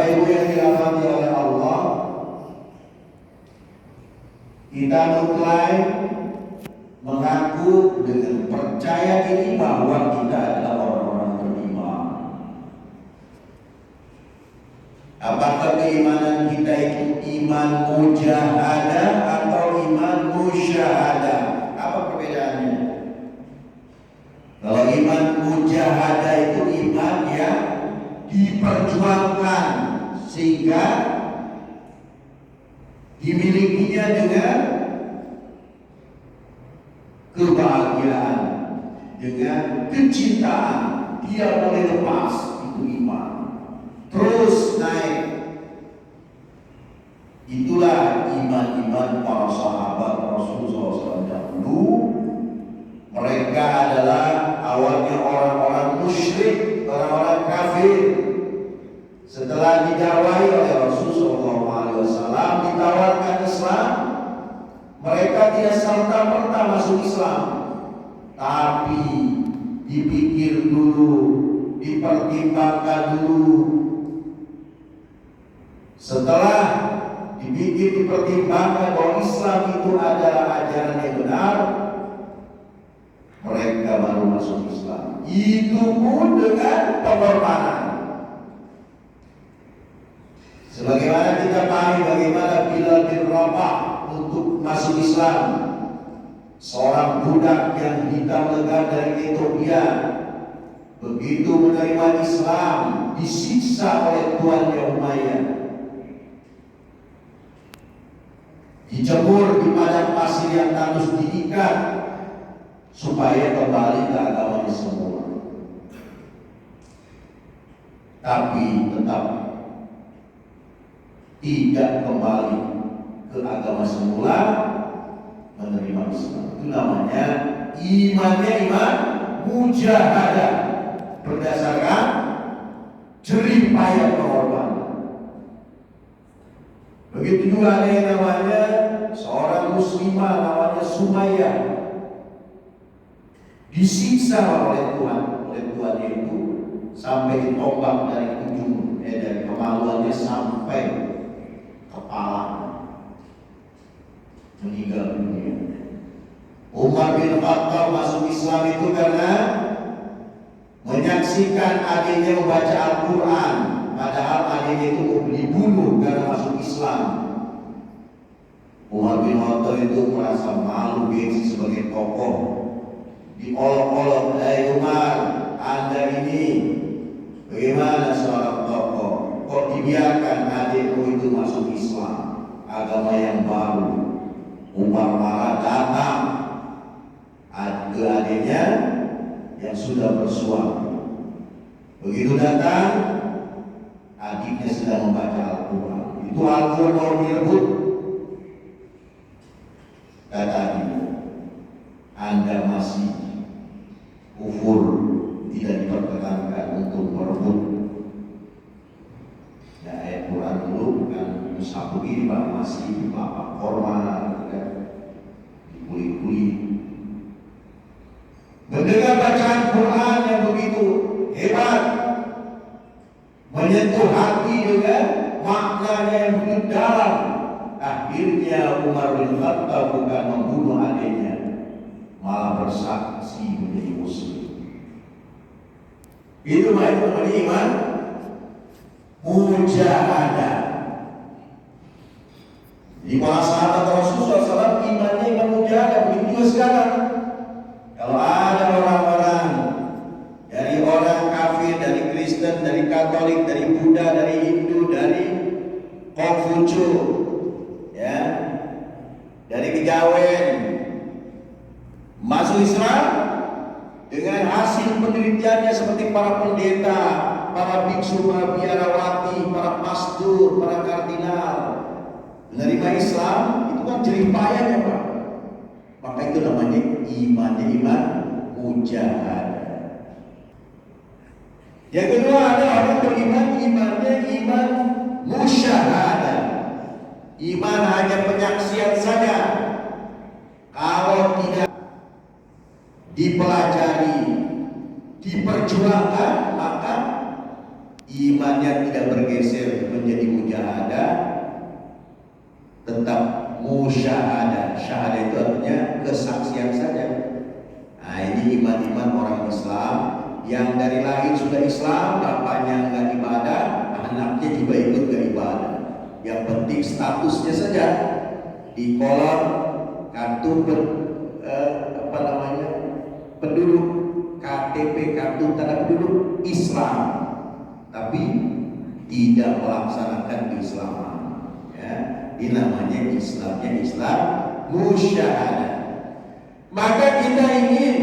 Bapak Ibu yang dirahmati oleh Allah, kita mulai mengaku dengan percaya ini bahwa kita adalah orang-orang beriman. Apakah keimanan kita itu iman mujahadah atau iman musyahadah? Apa perbedaannya? Kalau iman mujahadah itu iman yang diperjuangkan sehingga dimilikinya dengan kebahagiaan, dengan kecintaan, dia boleh lepas, itu iman. Terus naik. Itulah iman-iman para sahabat Rasulullah SAW dahulu. Mereka adalah awalnya orang-orang musyrik, orang-orang kafir. Setelah didakwahi oleh Rasulullah SAW, ditawarkan Islam, mereka tidak serta-merta masuk Islam, tapi dipikir dulu, dipertimbangkan dulu. Setelah dipikir, dipertimbangkan bahwa Islam itu adalah ajaran yang benar, mereka baru masuk Islam. Itu pun dengan pengorbanan. Sebagaimana kita pahami bagaimana Bilal bin Rabah untuk masuk Islam, seorang budak yang hitam legar dari Ethiopia, begitu menerima Islam disiksa oleh tuannya Umayyah, dijemur di padang pasir yang tandus, diikat supaya kembali ke agamanya semula, tapi tetap tidak kembali ke agama semula, menerima Islam. Itu namanya imannya iman mujahadah, berdasarkan jerih payah pengorbanan. Begitu juga ada yang namanya seorang muslimah namanya Sumayyah, disiksa oleh tuannya itu sampai ditombak dari ujung dari kemaluannya sampai kepala, meninggal dunia. Umar bin Khattab masuk Islam itu karena menyaksikan adiknya membaca Al-Quran, padahal adiknya itu mau dibunuh karena masuk Islam. Umar bin Khattab itu merasa malu, gengsi sebagai tokoh, diolok-olok. Umar, Anda ini bagaimana seorang tokoh, kok dibiarkan adikmu itu masuk Islam, agama yang baru? Umar marah, datang ke adiknya yang sudah bersuami. Begitu datang, adiknya sedang membaca Al-Quran. Itu Al-Quran mau direbut. Kata adiknya, Anda masih kufur, tidak diperkenankan untuk merebut. Ya, ayat Quran dulu bukan mushaf begini, Pak, masih bapak korma, kan, dikulit-kulit. Mendengar bacaan Quran yang begitu hebat, menyentuh hati dengan maknanya yang begitu dalam, akhirnya Umar bin Khattab bukan membunuh adiknya, malah bersaksi menjadi muslim. Itu namanya iman mujahadah. Di para sahabat Rasulullah SAW imannya iman mujahadah. Begitu juga sekarang. Kalau ada orang-orang dari orang kafir, dari Kristen, dari Katolik, dari Buddha, dari Hindu, dari Konghucu, ya, dari Kejawen, masuk Islam dengan hasil penelitiannya seperti para pendeta, para biksu, para biarawati, para pastor, para kardinal, menerima Islam, itu kan jerih payahnya, Pak. Maka itu namanya imannya iman mujahadah. Yang kedua, ada orang beriman imannya iman musyahadah. Iman hanya penyaksian saja. Kalau tidak dipelajari, diperjuangkan, maka imannya tidak bergeser menjadi mujahadah, tetap musyahadah. Syahadah itu artinya kesaksian saja. Nah, ini iman-iman orang Islam yang dari lahir sudah Islam, bapaknya nggak ibadah, anaknya juga ikut nggak ibadah. Yang penting statusnya saja di kolom kartu penduduk KTP, kartu tanda penduduk Islam, tapi tidak melaksanakan keislaman. Ya, ini namanya Islamnya Islam musyahadah. Maka kita ingin